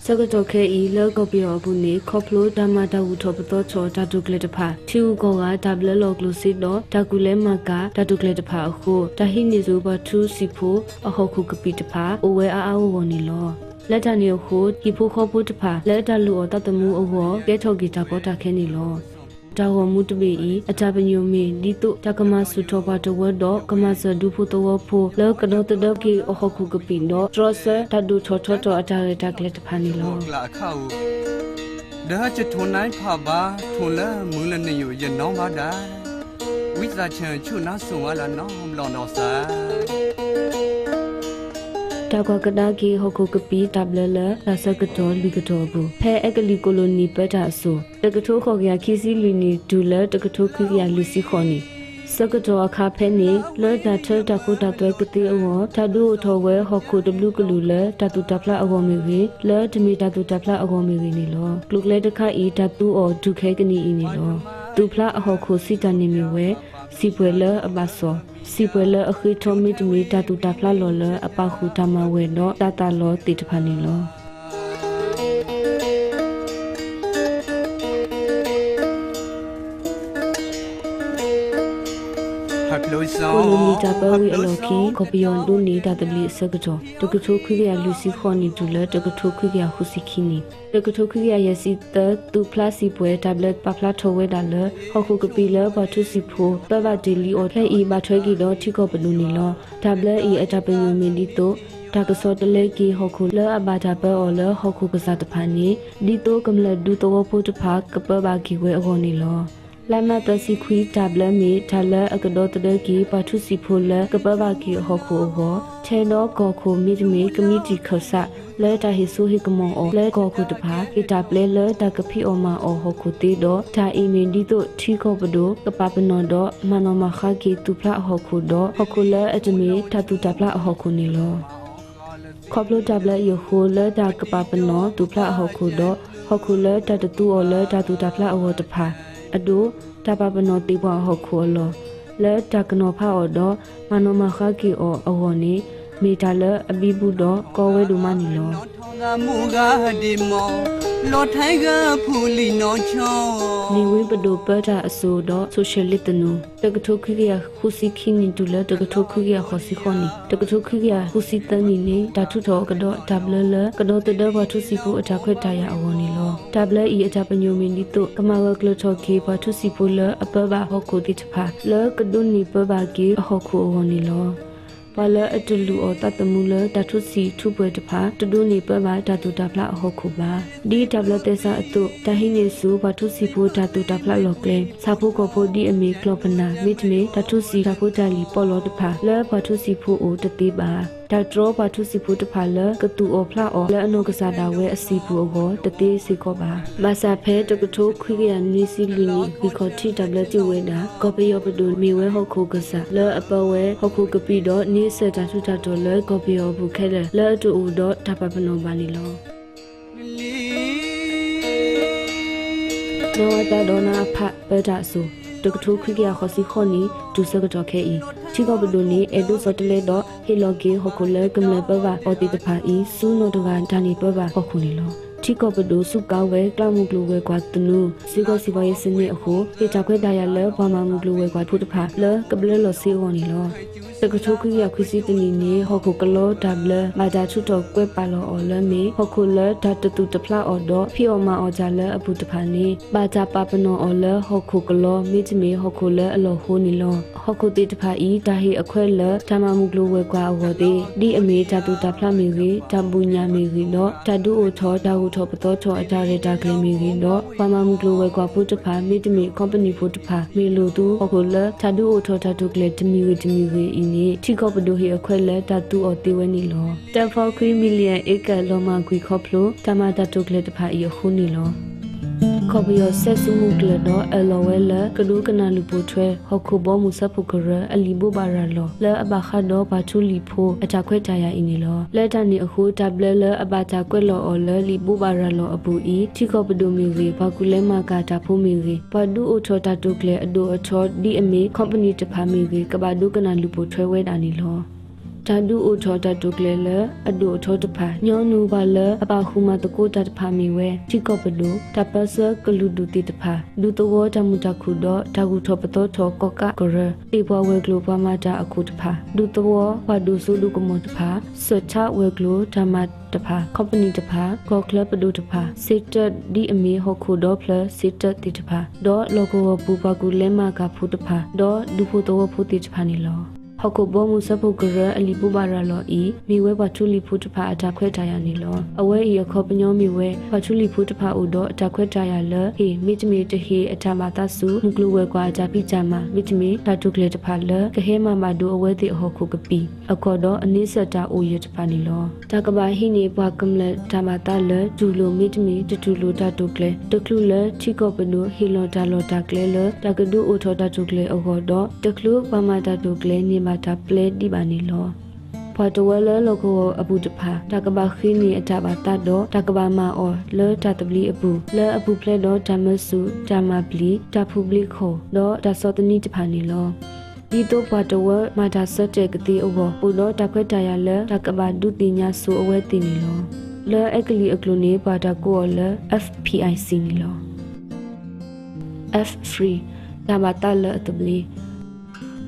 စကတောခဲဤလောကပြောဘူးနေခေါပလိုဓမ္မတဝုထောပတောချောဓာတုကလေတဖာချီဥကောကဒါဘလလောကလုစီတော့ဓာကုလဲမကဓာတုကလေတဖာအခုတဟိနေစုဘထုစီဖိုအဟခုကပိတဖာအဝဲအာဝဝနေလောလက်တနေခုဒီဖိုခေါပုတဖာလက်တလူအတတမှုအဝကဲထောဂီတာပေါ်တာခဲနေလောတာဝမှုတပေဤအကြပညုံမီဒီတုတကမဆုထောပါတဝတော့ကမဆဒုဖို့တဝဖို့လောကနောတဒကီအဟခုကပိနောထရဆတဒုထောထောတောအတာရတကလက်တဖာနေလောလာခါဦးဒါချထွန်နိုင်ဖပါထွန်လာမူလနေရနောင်းပါတာဝိဇာချံချုနာဆုံဝလာနောင်းလောနောစာတာကကဒါကီဟခုကပီတဘလလလာစကတော်လီကတော်ဘူးဖဲအကလီကိုလိုနီပတာဆူတကထိုးခေါ်ကခီစီလီနီဒူလတကထိုးခိရလူစီခေါနီစကတော်အခါဖဲနေလောတာထတကုတတွဲကတိအောဓာတုထောဝဲဟခုဒဘလူကလူလတတူတဖလာအောမီဝေလောတမီတတူတဖလာအောမီဝေနေလောကလုကလေတခါဤဓာတုအောဒုခဲကနီဤနေလောတူဖလာအဟခုစီတနေမီဝဲစီပွဲလအဘဆောစီပွဲလအခီထိုမီတမီတတူတဖလာလောလအပခုဓမ္မဝဲတော့တတလောတိတဖာနေလောကိုလိုမီတာပဝီအလော်ကီကိုပီယွန်ဒူနေတာတဘလီစကကြောတကထိုခွေရလူစီခေါနီဒူလတကထိုခွေရခုစီခီနီတကထိုခွေရယစီတတူပလစီပွဲတဘလက်ပပလာထောဝဲဒါလဟခုကပီလဘထုစီဖိုပဘဒီလီအော်ထဲဤဘထွဲကီတော့ထိကောပလူနီလောတဘလက်ဤအတပညူမင်ဒီတိုတာကစောတလေကီဟခုလအဘာတာပေအော်လဟခုကစားတဖာနီဒီတိုကမလဒူတိုဖို့တဖာကပဘာကီဝဲအော်နီလောလာမတစီခွီတဘလမီထလအကဒေါတဒကီပထုစီဖိုလကပဘာကီဟခုအောချေနောကောခုမီဒမီကမီတီခဆာလဲတာဟီဆူဟီကမောအောလဲကောခုတဖာဟီတာပလေလတကဖီအောမာအောဟခုတီဒေါတာအီမင်ဒီတိုထီကောပဒိုကပပနောဒေါမနောမခါကီတူဖလာဟခုဒေါဟခုလဲအတမီထတူတဖလာဟခုနီလောခေါပလိုတဘလယခိုလဲတာကပပနောတူဖလာဟခုဒေါဟခုလဲတတတူအောလဲတတူတဖလာအောတဖာအဒိုတပပနောတိဘဟခုလောလဲတကနောဖာအောဒမနောမခကီအောအောနေမီတာလအဘိဘူးတော့ကောဝဲဒူမနီလောငါမူကဒီမောလောထိုင်ကဖူလီနောချောနေဝိပဒိုပတာအဆိုတော့ဆိုရှယ်လစ်တနူတကထုခိရခုစီခင်းနီတူလတကထုခိရခစီခေါနီတကထုခိရခုစီတန်နီနေတာထုထောကတော့ဒဘလလကတော့တဒဘထုစီကိုအထခွတ်တရအဝနီလောဒဘလဤအထပညိုမီနီတုကမဝကလထောကေဘထုစီပူလအပဘဟခုတိတဖာလကဒုန်နီပဘကီဟခုအဝနီလောပလအတလူအတတမူလတထုစီထုပွဲတဖာတဒုနေပဘာဓာတုတဖလာဟခုပါဒီတဘလတေဆာအတုတဟိနေစုဘထုစီဖိုဓာတုတဖလာလောကလေစာဖို့ကဖို့ဒီအမေကလောပနာမိတမေဓာတုစီဓာဖို့တလီပေါ်လောတဖာလဲဘထုစီဖိုအိုတတိပါဒါဒရောဘထုစီဖိုတဖာလကတူအောဖလာအောလဲအနုကစားတာဝဲအစီဘူအောတတိစီကောပါဘာစာဖဲတကထိုးခွေရနီစီလီနီဝီခေါတီတဘလတိဝဲတာကောပီယောပဒူမီဝဲဟခုကစားလဲအပဝဲဟခုကပီတော့နီစတာထုတာတော်လဲကောပီယောဘူးခဲလဲအတူဦးတော့တပပနောပါနီလောနောတာဒေါနာဖပဒါဆူတကထုခိကရခစီခနီဒုစကတော့ခဲဤချိကဘဒူနီအဒုစတလေတော့ဟီလောဂီဟခုလဲကမလပဝအောတိတဖာဤစူနိုတကန်ဒါနီပဝဟခုနီလောချိကဘဒူစုကောဝဲကလမှုကလူဝဲကွာတနုစီကစီဘရဲ့စနစ်အခုဟေချခွဲတရလဲဘာမမှုကလူဝဲကွာဖုတဖာလဲကဘလလောစီဝနီလောတကထုခိရခွစီတနီနေဟခုကလောဒဘလမာဒါချုတော့ကွဲပါလောအော်လမေဟခုလဲဓာတတူတဖလာအော်တော့ဖီအော်မာအော်ကြလဲအပူတဖာနေဘာကြပပနောအော်လဲဟခုကလောမိချမေဟခုလဲအလောဟိုနီလောဟခုတိတဖာဤဒါဟိအခွဲလဲဓမ္မမှုကလူဝဲကွာအော်တိဒီအမေဓာတူတဖလာမီဝေဓမ္ပုညာမီဝေတော့ဓာတုအိုထောဓာဟုထောပတောထောအတာရတာကလမီဝေတော့ဘာမမှုကလူဝဲကွာဖုတဖာမိတမေကုမ္ပဏီဖုတဖာမီလိုတူဟခုလဲဓာတုအိုထောဓာတုကလေတမီဝေဤနေချိကောပဒိုဟီအခွဲလဲတတူအော်တေဝဲနီလောတက်ဖောခွီမီလီယံဧကလောမကွီခေါပလိုတမတတုကလေတဖာဤခုနီလောခေါပယောဆက်စုမှုကလတော့အလောဝဲလကဒုကနာလူပိုထွဲဟခုဘောမူဆပ်ဖုကရအလီဘဘာရလောလဲအဘခါတော့ဘာချူလီဖိုအကြခွဲတရအင်းနီလောလဲတနီအခုတဘလလအဘကြကွက်လောအော်လဲလီဘဘာရလောအပူဤချိခေါပဒိုမီဝေဘာကူလဲမကာတာဖိုမီဝေဘဒူအိုထောတတုကလေအဒိုအထောဒီအမေကုမ္ပဏီတဖာမီဝေကဘာဒုကနာလူပိုထွဲဝဲတာနီလောတ ဓာတုအိုထောဓာတုကလေးလအဒိုထောတဖာညောနူပါလအပခုမတကိုတတဖာမီဝဲတိကောပဒုတပစကလူဒုတိတဖာဒုတဝတမှုတခုတော့ဓာကုထောပတောထောကောကကရတိဘဝဲကလိုပမာတာအခုတဖာဒုတဝဝဒုစုဒုကမောတဖာစချဝဲကလိုဓမ္မတဖာ company တဖာကောကလပဒုတဖာစစ်တဒီအမီဟခုတော့ plus စစ်တတိတဖာတော့လောကဝပူပကူလဲမကဖုတဖာတော့ဒုဖို့တော့ဖုတိတဖာနီလောဟောက်ကိုဘောမှုစပုတ်ကရအလီပူပါရလောဤမိဝဲပထူလီဖုတဖာအတာခွဲထားရနေလောအဝဲဤအခေါ်ပညောမိဝဲပထူလီဖုတဖာဥတော့အတာခွဲထားရလဟေမိတမီတဟေအထာမတဆုမကလူဝဲကွာအတာပိကြမှာမိတမီဓာတုကလေးတဖာလကဟဲမမဒူအဝဲတိအဟောက်ခုကပီအခေါ်တော့အနိစ္စတာအိုရတဖာနေလောတကဘာဟိနေဘွားကမလဓမ္မတာလဒူလိုမိတမီတတူလိုဓာတုကလေးတကလူလချိကောပနုဟီလောတာလောတာကလေးလတကဒူအိုထောဓာတုကလေးအခေါ်တော့တကလူပမာဓာတုကလေးနေမှာတာပလေဒီပါနေလောဖတ်တော်လဲလောကိုအပူတဖာတကဘာခိနီအတဘာတတ်တော့တကဘာမာအောလဲတတပလီအပူလဲအပူဖလက်တော့ဓမ္မစုဓမ္မပလီတဖူပလီခေါ်တော့တသောတနီတဖာနေလောဒီတော့ဖတ်တော်မာတာစတဲ့ကတိအဘောပူတော့တခွက်တရလဲတကဘာဒုတိညာစုအဝဲတင်နေလောလဲအကလီအကလူနေပါတာကိုလဲ FPIC နေလော F free ဓမ္မတလဲအတပလီ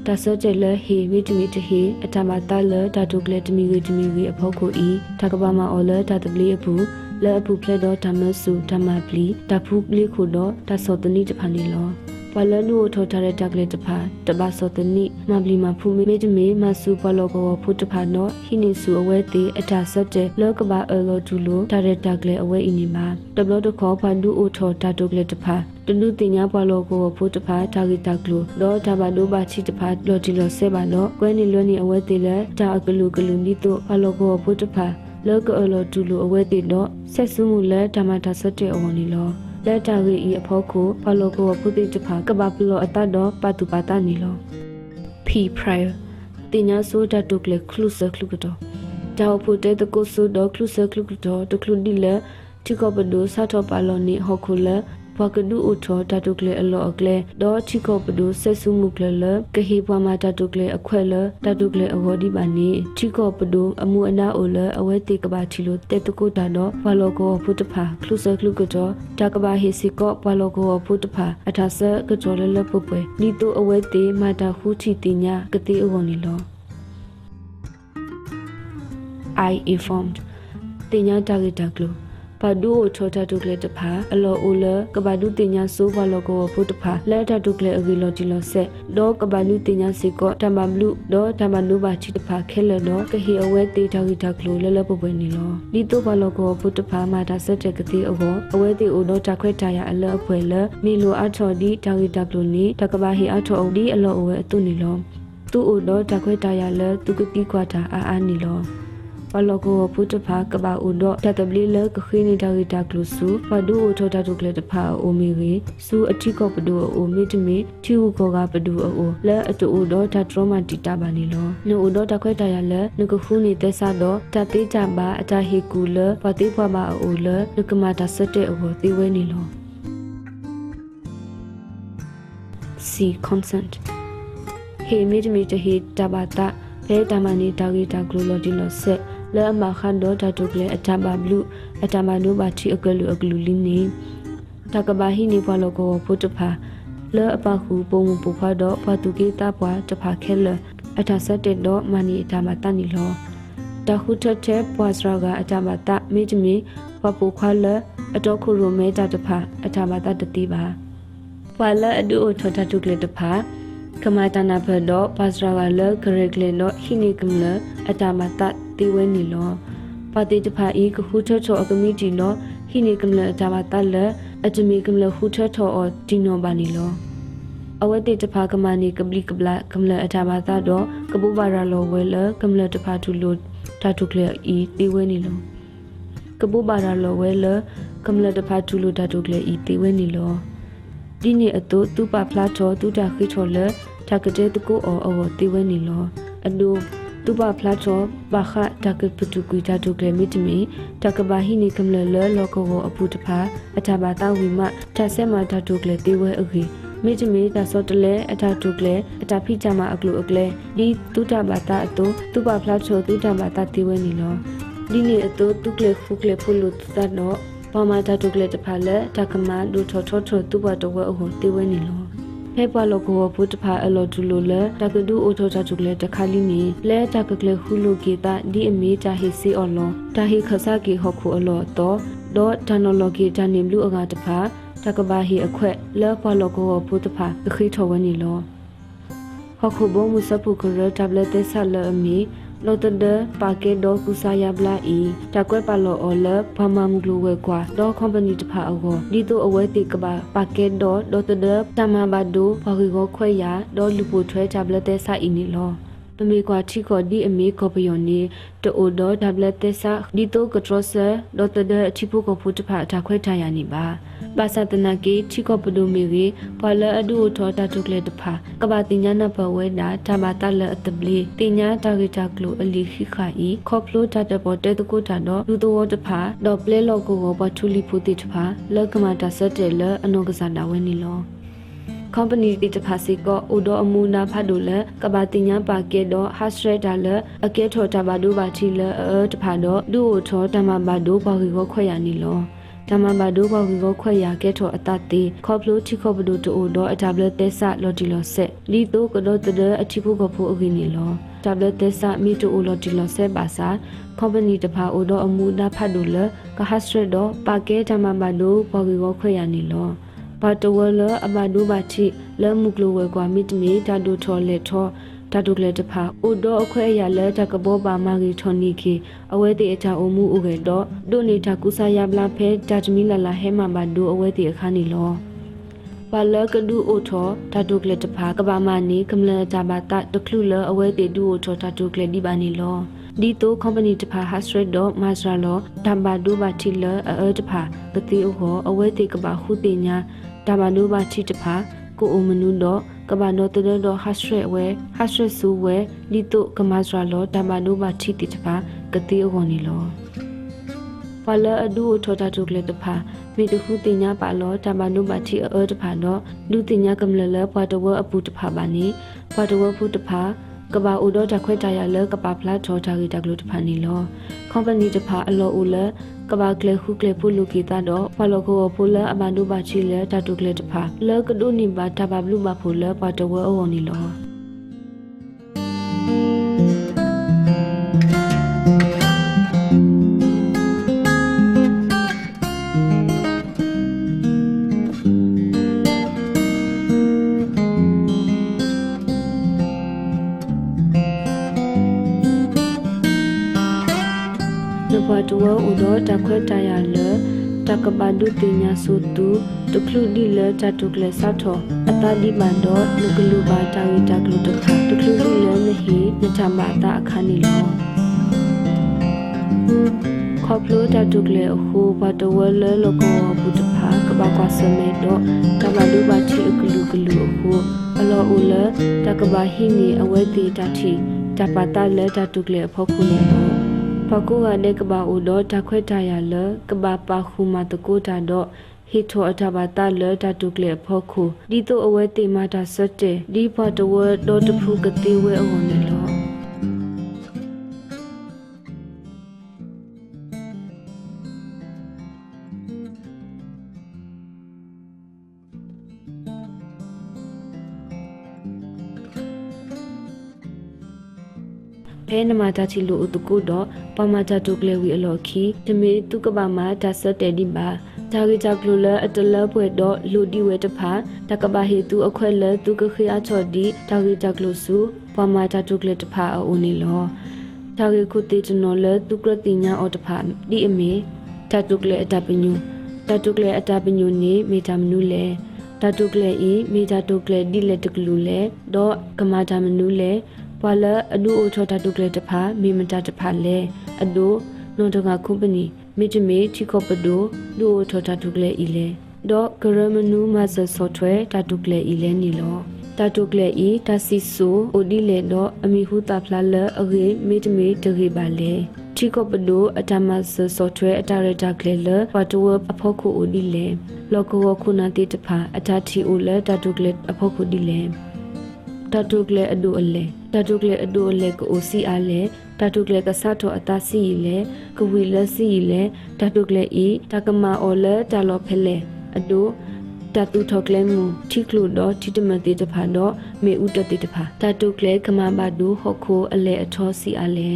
တဆကြလဟေဝိတမီတဟေအတမတလဓာတုကလတမီဝိတမီဝိအဖို့ကိုဤတကဘာမအောလဓာတပလီအပူလဲအပူဖလက်တော့ဓမ္မစုဓမ္မပလီတဖူပလီခုတော့တသောတနိတဖာနီလောပလလူထောထားတဲ့တကလေးတဖာတပသောတနိမပလီမဖူမေတမေမဆုပလောကောဖုတဖာတော့ဟိနေစုအဝဲတိအတာဆက်တဲ့လောကဘာအလောဒူလိုထားတဲ့တကလေးအဝဲဤနေမှာတဘလတခေါ်ဖန်ဒူအိုထောဓာတုကလေးတဖာတလူတင်ညာပလောကောဖုတဖာတာဂီတကလိုတော့ဒါဘဒိုဘာချီတဖာလော်တီလော်ဆဲပါတော့ကွဲနေလွန်းနေအဝဲတိလဲတာအကလူကလူနီတို့ပလောကောဖုတဖာလောကအလောဒူလိုအဝဲတိတော့ဆက်စုမှုလဲဓမ္မတာဆက်တဲ့အဝနီလောလက်တာရီအဖို့ကိုဖလောကိုဖုတိတဖာကဘာပလောအတတော့ပတုပတာနီလော P prior တင်ညာဆိုဓာတုကလခလုစခလုကတော့တောက်ဖို့တဲ့တကုဆုတော့ခလုစခလုကတော့တခလုဒီလက်တိကပဒုစာတော့ပါလောနေဟောခုလဘကဒူဥထောဓာတုကလေအလောအကလေဒေါ်ချီကောပဒုဆက်စုမှုကလကဟေပွားမှာဓာတုကလေအခွဲလဓာတုကလေအဝေါ်ဒီပါနေချီကောပဒုအမှုအနာအိုလအဝဲတေကဘာချီလိုတေတကုတာတော့ဘလောကောဖုတဖာခလုစခလုကတော့တကဘာဟေစီကောဘလောကောဖုတဖာအထာဆကကြောလလပပွဲဒီတိုအဝဲတေမာတာခုချီတင်ညာကတိအဝနီလော I informed တင်ညာတာဂီတာကလိုပါဒူထောတာတုကလေတဖာအလောအိုလကဘာဒူတင်ညာဆိုဘလောကောဖုတဖာလက်တာတုကလေအဂီလောတီလောဆက်ဒေါကဘာလူတင်ညာစီကောတမဘလူဒေါတမလူဘာချီတဖာခဲလတော့ကဟီအဝဲတေတာဂီတာကလိုလလပပွဲနေလောဒီတော့ဘလောကောဖုတဖာမာတာဆက်တဲ့ကတိအဝအဝဲတေအိုတော့တခွဲတာရအလောအပွဲလမီလိုအထော်ဒီတာဂီတာကလိုနေတကဘာဟီအထော်အုံဒီအလောအဝဲအတုနေလောသူ့အိုတော့တခွဲတာရလသူကတိကွာတာအာနေလောပလောကောဖုတဖာကဘာဥဒတတဘလီလကခိနေတာဂီတာကလုစုပဒူအိုထောတာတုကလေတဖာအိုမီရီစုအတိကောပဒူအိုမီတမီတီဝကောကပဒူအိုလဲအတူဥဒတထရမတီတာပါနီလောနိုဥဒတခွဲတရလဲနကခုနေသက်စားတော့တတိကြပါအတဟီကူလပတိဖွာပါအိုလဲနကမတာစတဲ့အိုသေဝဲနီလော C consent ဟေမီတမီတဟီတဘာတာဘဲတမနီတာဂီတာကလိုလော်ဒီလော်ဆက်လဲအမခန်တော့ဓာတုကလေအတဘာဘလူအတမနုဘာချီအကလူလင်းနေတကဘာဟိနေဘလောကောဖုတဖာလဲအပခုပုံပူဖာတော့ဖာတုကေတာပွားတဖာခဲလအထဆက်တဲ့တော့မနီအတမတနီလောတခုထတဲ့ပွားစရာကအတမတမေတမီဖပူခွာလအတော့ခုရိုမဲတာတဖာအတမတတတိပါပွာလအဒူထထတုကလေတဖာကမာတနာဖတော့ပါစရာကလဂရဂလေလောဟိနေကမလအတမတတိဝဲနီလောပါတိတဖာဤကခုထထောအကမိတီလောဟိနေကမလအတမတလအတမီကမလခုထထောအဒီနောဘာနီလောအဝတိတဖာကမနီကပလီကပလကမလအတမတတော့ကပုဘာရာလောဝဲလကမလတဖာတူလိုဓာတုကလေဤတိဝဲနီလောကပုဘာရာလောဝဲလကမလတဖာတူလိုဓာတုကလေဤတိဝဲနီလောဒီနေ့အတူသူပါဖလာထောသူတာခိထောလတကတဲ့တကူအောတိဝဲနီလောအဒူသူပါဖလာထောဘာခတကပတူကွီတာတုကလေမီတမီတကဘာဟိနီကမလလလောကောအပူတဖာအထဘာတာဝီမထဆက်မတာတုကလေတိဝဲအခီ မိချမေတာစောတလဲအတာတုကလဲအတာဖိချမအကလူအကလဲဒီတုတဘာတာအတုသူပါဖလာချိုတုတဘာတာတိဝဲနီလောဒီနေအတုတုကလဲခုကလဲဖုလူတတ်တော့ပမာတာတုကလဲတဖာလဲတကမဒူထောထောထောသူပါတော့ဝဲအဟောတိဝဲနီလောဖဲပွားလောကိုဘုတဖာအလောတူလိုလဲတကဒူအိုထောတာတုကလဲတခါလီနီလဲတကကလဲခုလူကေတာဒီအမီတာဟီစီအော်လောတာဟီခဆာကီဟခုအလောတော့ဒေါ်တနိုလော်ဂီတန်နီဘလူအကတဖာတကဘာဟီအခွက်လဲပွားလောကိုဘုတဖာအခီထောဝဲနီလောဟခုဘမုစပုကရတဘလက်သဆလအမီလောတဒပါကေဒေါ်ကူဆာယဘလာအီတကွဲပါလောအော်လဘာမမူလိုဝဲကွာဒေါ်ကွန်ပဏီတဖာအောဒီတိုအဝဲတိကဘာပါကေဒေါ်ဒေါ်တဒတမဘာဒိုဘာဂီကိုခွဲရဒေါ်လူပိုထွဲတဘလက်သဆအီနီလောပမေကွာချီကောဒီအမီကောပယိုနီတိုဒေါ်တဘလက်သဆဒီတိုကထရဆာဒေါ်တဒအချီပုကိုဖုတဖာတခွဲထားရနီပါပါစတနာကေချီကောပဒိုမီရီပွာလအဒူထောတာတုကလေတဖာကဘာတင်ညာနဘဝဲနာဓမ္မတလအတပလီတင်ညာတာဂီတာကလိုအလီခိခာဤခေါပလိုတာတပေါ်တဲတကုတာတော့လူတော်တဖာဒေါ်ပလဲလောကိုကိုဘထူလီဖူတိတဖာလကမတာဆက်တယ်လအနောကစားတာဝဲနီလောcompany တိတဖာစီကောအိုဒိုအမူနာဖတ်ဒိုလကဘာတင်ညာပါကေတော့ hashtag ဒါလအကဲထော်တဘာဒိုဘာချီလတဖာတော့ဒူအိုထောတမဘာဒိုဘာဂီကိုခွဲရနီလောတမဘာဒိုဘာဂီကိုခွဲရကဲထော်အတတိခေါပလိုချီခေါပဒိုတိုတော့အတာဘလက်သက်ဆလော်တီလော်ဆက်လီတိုကတော့တအချီဖုကဖုအဂီနီလောတဘလက်သက်ဆမီတိုလော်တီလော်ဆက်ပါစာ company တဖာအိုတော့အမူနာဖတ်ဒိုလက hashtag တော့ပါကေတမဘာဒိုဘာဂီကိုခွဲရနီလောဘာတဝလအဘဒူဘာချီလမုကလိုဝဲကွာမီတမီတာဒူထော်လက်ထော်တာဒုကလေတဖာအိုဒေါ်အခွဲရလဲတကဘောပါမာဂီထော်နီခေအဝဲတိအချာအမှုဥကေတော့ဒိုနေတာကုဆာယဘလာဖဲတာတမီလာလာဟဲမဘာဒူအဝဲတိအခါနီလောပါလကဒူအိုထော်တာဒုကလေတဖာကဘာမနီကမလတာဘာတာတခလူလအဝဲတိဒူအိုထော်တာဒုကလေဒီဘာနီလောဒီတို company တဖာ hashtag တော့မာစရာလောတမ်ဘာဒူဘာတီလတဖာကတိအိုဟောအဝဲတိကဘာခုတိညာတမ်ဘာဒူဘာတီတဖာကိုအမနုတော့ကဘာနောတဒတော့ hashtag ဝဲ hashtag ဆူဝဲလီတုကမစရာလောတမနုဘာတီတိတဖာကတိအခွန်နီလောပလအဒူထောတာတုကလေတဖာမိတခုတင်ညာပါလောတမနုဘာတီတဖာတော့လူတင်ညာကမလလပွားတဝအပူတဖာပါနေပွားတဝဖုတဖာကဘာဥဒတခွဲတရလကဘာဖလာထောတာဂီတကလုတဖာနီလော company တဖာအလောဥလကဘာကလေခုကလေဖုလူကီတာတော့ဖလောကိုဖုလအမန္ဒုဘာချီလေတတုကလေတဖာလကဒုနိဘာတဘာဘလူဘာဖုလပွားတဝအဝနီလောဘတ်ဝဥဒတခွဲတရလတကဘာဒုတင်ညာစုတုတခလူဒီလတတုကလဆတ်ထောအတဒီမန်တော့လူကလူဘာတာဝီတကလူတခါတခလူဒီလနဟိနချမတာအခါနီလောခေါပလိုတတုကလေအခုဘတ်ဝလလကောဘုတဖာကဘာကွာစမေတော့ကဘာဒုဘာချီကလူကလူအခုအလောဥလတကဘာဟိနီအဝဲတိတတိတပတာလတတုကလေဖောက်ခုနေတော့ပကူကတဲ့ကဘာဥတော့တခွဲတရလကဘာပါခုမတကူတာတော့ဟီထောအထဘာတာလတတုကလေဖောခုဒီတော့အဝဲတိမတာစက်တဲ့ဒီဘတ်ဝတော့တဖူကတိဝဲအဝနေလောဖဲနမတာချီလိုဥတကုတော့ပမာတာတုကလေဝီအလော်ခီတမေတုကဘာမာဒါဆတ်တဲဒီဘာဂျာဂီဂျာကလိုလအတလပွဲတော့လူဒီဝဲတဖာတကဘာဟေတုအခွဲလတုကခိအချော်ဒီဂျာဂီဂျာကလိုစုပမာတာတုကလေတဖာအိုနီလောဂျာဂီခုတေချနော်လတုကရတိညာအော်တဖာဒီအမေတတုကလေအတပညူတတုကလေအတပညူနေမေတာမနုလေတတုကလေဤမေတာတုကလေဒီလေတကလူလေတော့ကမာတာမနုလေပလအဒူအိုထောတာတုကလေတဖာမိမတာတဖာလေအဒိုနိုတကကုမ္ပဏီမိတမေချီကောပဒိုဒူအိုထောတာတုကလေဤလေဒေါဂရမနူမဆဆော့ဖ်ဝဲတာတုကလေဤလေနီလောတာတုကလေဤတာစီဆိုအိုဒီလေတော့အမီဟူတာဖလာလအဂေမိတမေတဂေပါလေထ တီကောပဒိုအတမဆဆော့ဖ်ဝဲအတာရတာကလေလဖတ်ဝအဖို့ခုအိုဒီလေလောကဝခုနာတိတဖာအတာတီအိုလတတုကလေအဖို့ခုဒီလေတတုကလေအဒိုအလေတတုကလေအဒိုအလေကိုစီအားလေတတုကလေကဆတ်တော်အတာစီလေကဝီလစီလေတတုကလေဤတကမာအော်လေတလောဖဲလေအဒိုတတုထောက်ကလေမူထိကလူတော့ထိတမတိတဖာတော့မေဥတတိတဖာတတုကလေကမာဘဒူဟခိုအလေအထောစီအားလေ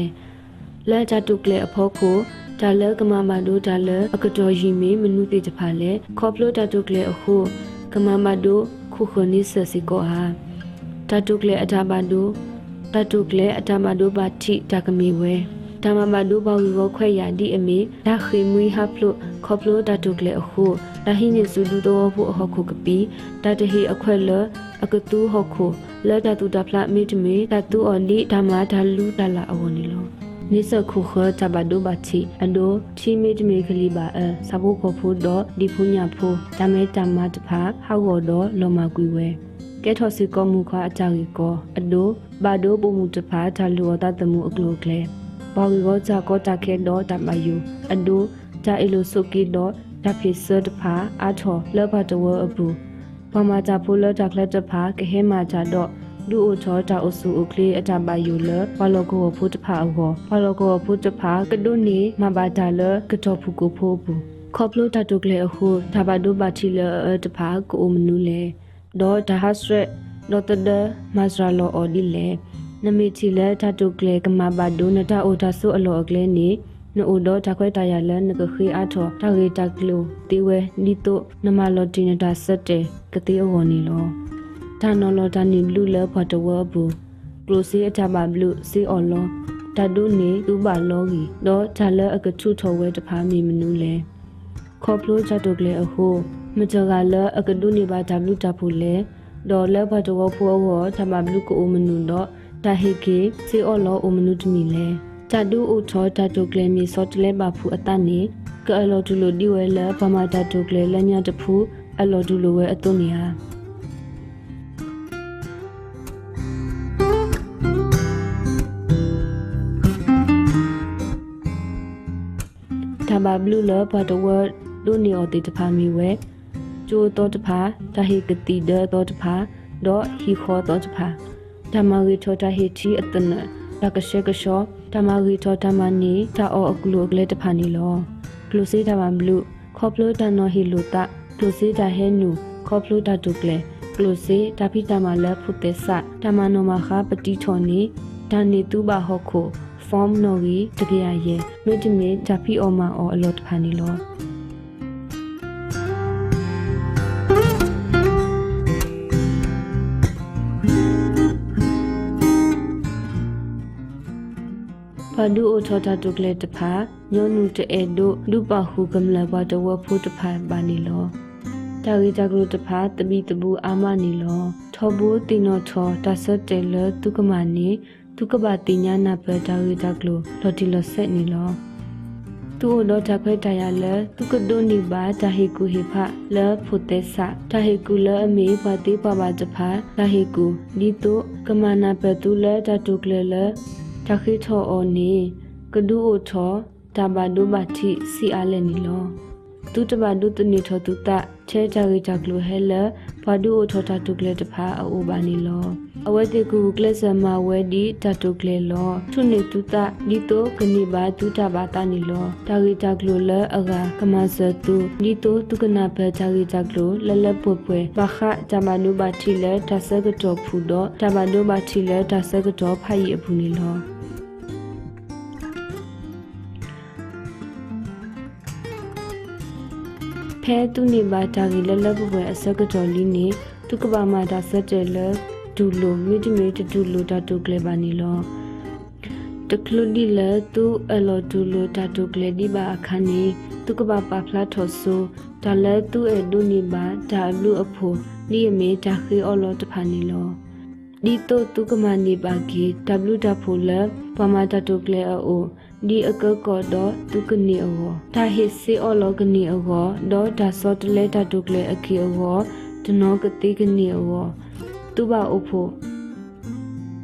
လဲတတုကလေအဖို့ခိုဒါလကမာဘဒူဒါလအကတော်ရီမီမနုတိတဖာလေခေါပလိုတတုကလေအခုကမာဘဒူခုခနိစစီကိုဟာတတုကလေအတာဘဒူတတုကလေအတာဘဒူဘာတိတကမီဝဲဓမ္မဘဒူဘောဝီဝခွဲရဒီအမီဒါခိမွီဟပ်လို့ခေါပလိုတတုကလေအခုဒါဟိနေစုဒူတော်ဖို့အဟခုကပီတတဟိအခွဲလအကတူဟခုလဲတတူတဖလာမီတမီတတူအော်လီဓမ္မဒါလူတလာအဝနီလောနိစခုခတဘဒုဘချီအဒိုချီမီတမီကလေးပါစဘုခဖို့တော့ဒီဖူညာဖို့တမဲတမတဖာဟောက်ော်တော့လောမကွေဝဲကဲထော်စီကောမူခွာအကြောက်ရီကောအဒိုဘာဒိုပုံမူတဖာဒါလူော်တတမှုအကလိုကလေဘောဝီကောကြကောတခဲတော့တမယူအဒိုဂျာအီလိုဆုကီတော့တဖိစတဖာအာထော်လောဘတဝအပူပမာကြဖိုလတကလက်တဖာကဟဲမာကြတော့လူအိုချောတာအဆူအိုကလေးအတပါယူလဘလောကောဖုတဖာအောဘလောကောဖုတဖာကဒုနေမဘာဒါလကတောဖုကိုဖိုးဘူးခေါပလိုတတုကလေအခုဒါဘဒုဘာချီလတဖာကိုမနူလေဒေါ်ဒါဟစရဒေါ်တဒမဇရာလောအော်ဒီလေနမီချီလေတတုကလေကမဘာဒုနတာအိုဒါဆုအလောအကလေးနေနိုဒတခွဲတရလနကခေအထောတရေတကလိုတေဝဲနီတိုနမလောတိနတာစက်တေကတိအဝနီလောဒါနော်လောဒါနီဘလူးလဖတ်တဝဘူးကလိုစီအချပါဘလူးစီအော်လောတဒုနေသူပါလောဂီတော့ဒါလအကထုထောဝဲတဖာမီမနူးလေခေါပလိုချတုကလေအခုမကြကလအကဒုနေပါဒါဘလူးတဖူလေဒေါ်လဖတ်တဝဖိုးဝတမဘလူးကိုမနူးတော့ဒါဟေကေစီအော်လောအမနုတမီလေတဒူအိုချောတတုကလေမီစောတလဲပါဖူအတနေကအလောဒူလိုဒီဝဲလပမာတတုကလေလညာတဖူအလောဒူလိုဝဲအတုနေဟာတဘာဘလူလဘတ်ဝတ်ဒုနီအော်တီတဖာမီဝဲကျိုတော့တဖာတဟိကတိဒတော့တဖာဒေါ်ဟီခေါ်တော့တဖာဓမ္မဝီထောတဟိချီအတနလကရှေကရှောဓမ္မဂီထောဓမ္မနီတာအောအကလုကလေတဖာနီလောကလုစေဓမ္မဘလူခေါပလိုတနောဟီလိုတာကလုစေတာဟဲနူခေါပလိုတတုကလေကလုစေတပိတမလဖုတေဆဓမ္မနောမခပတိထောနီဒါနီတူဘာဟခုဖောမ်နိုဂီတကရယေမေတမေတပိအောမအောအလောတဖာနီလောပဒူအိုချောတာတုကလေတဖာညောနုတဲဒိုလူပဟုကမလဘတဝဖို့တဖာပါနီလောတာဂီတကလုတဖာတပိတဘူးအာမနီလောထောဘူးတင်နောထောတဆတ်တဲလတုကမနီတုကဘာတိညာနာပတာဂီတကလုလော်တီလဆက်နီလောသူအိုတော့တခွဲတရလတုကဒိုနီဘာတဟေကူဟေဖလဖုတေဆာတဟေကူလအမေပတိပဘာတဖာတဟေကူဒီတုကမနာပတူလတတုကလေလတခိထောအောနီကဒူအိုထောတဘာဒုဘတိစီအားလည်းနီလောသူတဘာဒုတနီထောတုတချဲကြရီကြကလိုဟဲလဘာဒူအိုထောတတုကလေတဖာအိုဘာနီလောအဝဲတေကူကလစမဝဲဒီတတုကလေလောထုနေတုတဒီတိုကနိဘာတုတဘာတာနီလောတာရီကြကလိုလအဂါကမဆတုဒီတိုတုကနာဘတာရီကြကလိုလလပွပွဘာခတမနုဘာတိလေတဆကတောဖူတော့တမနုဘာတိလေတဆကတောဖိုင်အဖူနီလောဖဲသူနေပါတာကြီးလလဘဝအစကတော်လီနေတုကဘာမာတာစတဲ့လဒူလိုမီတမီတူလိုတာတုကလေပါနီလောတကလူဒီလတူအလောဒူလိုတာတုကလေဒီပါအခါနေတုကဘာပါဖလာထောဆူဒါလတူအဒူနေပါဒါလူအဖို့လီယမေတာခေအော်လောတဖာနီလောဒီတိုတုကမနီပါကီ W တဖိုလပမာတာတုကလေအိုဒီအကကောတော့သူကနေအောဒါဟိစေအောလောကနေအောတော့ဒါစောတလဲတာတုကလေအခီအောတနောကတိကနေအောသူပါအဖို့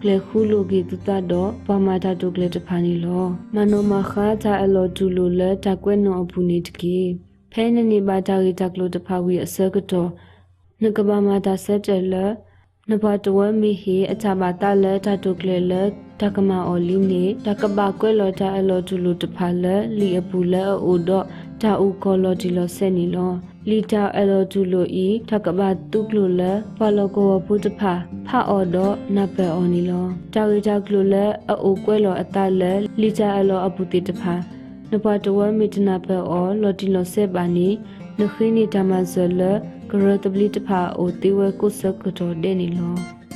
ကလေခုလိုကီတူတာတော့ပမာတာတုကလေတဖာနီလောမနောမခါတာအလောဒူလိုလဲတကွဲ့နော်အပူနေတကေဖဲနေနေပါတာရီတကလိုတဖာဝီအစကတော့နကဘာမာတာဆက်တယ်လနဘတဝမီဟီအချဘာတာလဲတတုကလေလတကမာအော်လီနေတကဘာကွဲလောတာအလောဒူလိုတဖာလဲလီအပူလဲအိုတော့တာဦးကောလောဒီလောဆက်နီလောလီတာအလောဒူလိုဤတကဘာတုကလိုလဲဖာလောကောဘုတဖာဖာအော်တော့နပဲအော်နီလောတာရီတကလိုလဲအိုကွဲလောအတလဲလီတာအလောအပူတိတဖာနဘတဝမီတနာပဲအော်လော်ဒီလောဆက်ပါနီနခိနီတမဇလကရတပလီတဖာအိုတီဝဲကုစကတော်ဒဲနီလော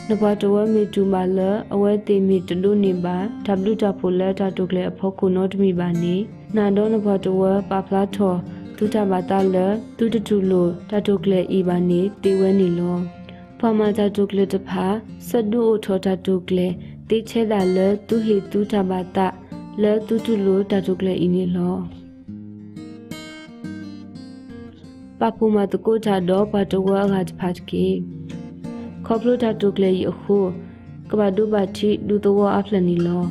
နဘတဝမီတူမလအဝဲတိမီတလူနေပါဝတာဖိုလဲတာတုကလေအဖို့ကုနောတမီပါနီနာဒေါနဘတဝပါဖလာထောတူတာဘာတာလတူတတူလိုတာတုကလေဤပါနီတီဝဲနီလောဖမတာတုကလေတဖာစဒူအိုထောတာတုကလေတိချဲတာလတူဟီတူတာဘာတာလဲတူတူလိုတာတုကလေဤနီလောပပူမတကိုတာတော့ပတဝါဂတ်ဖတ်ကီခေါပလိုတာတုကလေယခုကဘာဒူဘာတီဒူတောအဖလနီလော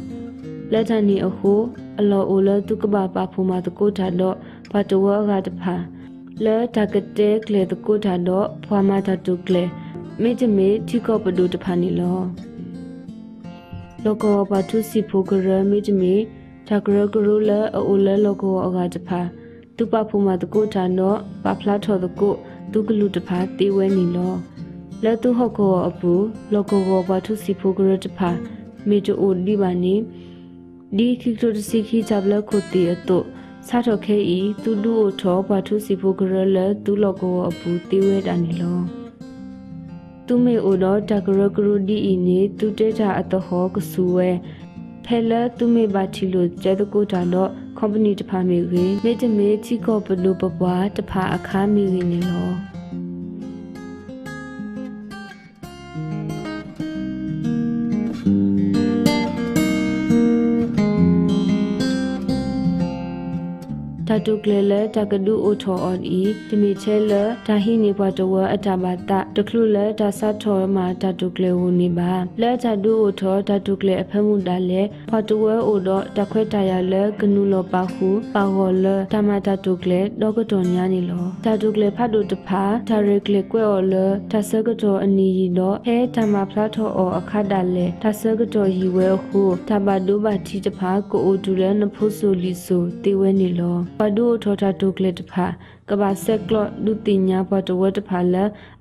လက်ထနီအခုအလောအိုလတုကဘာပပူမတကိုတာတော့ပတဝါဂတ်ဖာလဲတကတဲကလေတကိုတာတော့ဖွာမတာတုကလေမေတမေတီကောပဒူတဖာနီလောလောကောပတုစီဖိုကရမေတမေတကရကရူလအိုလလောကောအဂတ်ဖာတူပဖူမတကိုတာတော့ပဖလာထောတကိုတူကလူတဖာတေဝဲနီလောလဲတူဟောကောအပူလောကောဘတုစီဖိုကရတဖာမေတိုအိုဒီဘာနီဒီခိကတိုစီခိချဘလခုတီအတုစားတော့ခဲဤတူဒူအိုထောဘတုစီဖိုကရလဲတူလောကောအပူတေဝဲတာနီလောတူမေအိုတော့တကရကရူဒီဤနေတူတဲတာအတဟောကဆူဝဲဖဲလဲတူမေဘာတီလိုကျဲတကိုတာတော့company တဖာမီရင်းမေတမေချီကောဘလူပပွားတဖာအခါမီရင်းနေလောတာတုကလေလတကဒူအိုထောအော်ဤတမီချဲလတာဟိနေဘွားတဝအတဘာတတခလူလတာဆတ်ထောမှာတာတုကလေဝနေပါလဲတာဒူအိုထောတာတုကလေအဖမှုတာလဲဘွားတဝအိုတော့တခွဲတရလဲကနုလောပါဟုပါဟောလတမတာတုကလေဒေါကတော်ညာနေလောတာတုကလေဖတ်တို့တဖာတာရကလေကွဲအော်လတာဆကတော်အနီရီတော့ဟဲတမဖလာထောအော်အခါတာလဲတာဆကတော်ရီဝဲဟုတဘာဒိုဘာတီတဖာကိုအိုတူလဲနဖို့ဆိုလီဆိုတေဝဲနေလောပဒူထောတာတုကလေတဖာကဘာဆက်ကလဒုတိညာပတဝတဖာလ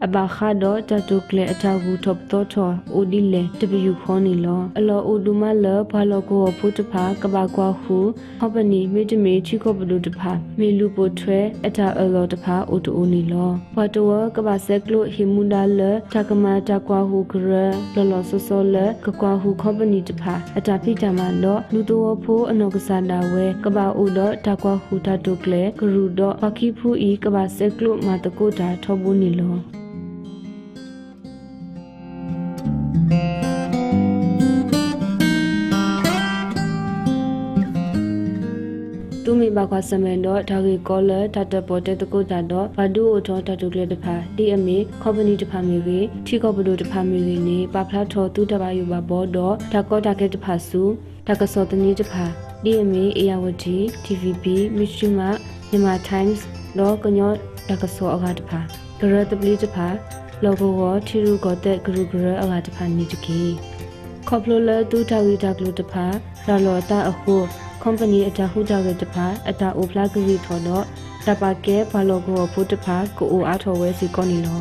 အဘခါတော့တတုကလေအထဘူးထပ်တော့ထောအိုဒီလေတပယူခေါနီလောအလောအိုဒူမလဘာလောကိုဖုတဖာကဘာကွာဟုဟောပနီမေတမေချီကောဘလူတဖာမေလူပိုထွဲအထအလောတဖာအိုတူနီလောပတဝကဘာဆက်ကလဟီမူဒါလတကမာတကွာဟုကရလောလောဆောဆောလကကွာဟုခောပနီတဖာအထဖိတမတော့လူတော်ဖိုးအနောကစားတာဝဲကဘာအိုတော့တကွာဟုတတုကလေဂရုတော့ပခိဖူဤကဘာဆက်ကလုမာတကိုတာထောဘူးနီလောတူမီဘာကွာစမန်တော့ဒါဂီကောလတတပေါ်တဲ့တကိုတာတော့ဘာဒူအိုထောတတုကလေတဖာဒီအမီကော်ပနီတဖာမီဝေထီကောဘဒူတဖာမီဝေနေပဖလာထောတူတဘာယူဘာဘောတော့ဒါကောတာကေတဖာစုဒါကစောတနီတဖာဒီအမီအေယာဝတီ TVB မီရှူမာမြန်မာ Times တော့ကညောတကစောအကားတဖာဂရတပလီတဖာလောဂိုဝထီရူကောတဲ့ဂရုဂရအကားတဖာနေတကီခေါပလိုလတူတာဝီတာကလူတဖာလာလောတာအခု company အတဟုတာကတဖာအတာအိုဖလာဂရီထော်တော့တပါကဲဘာလောဂိုဖုတဖာကိုအိုအားထော်ဝဲစီကောနီလော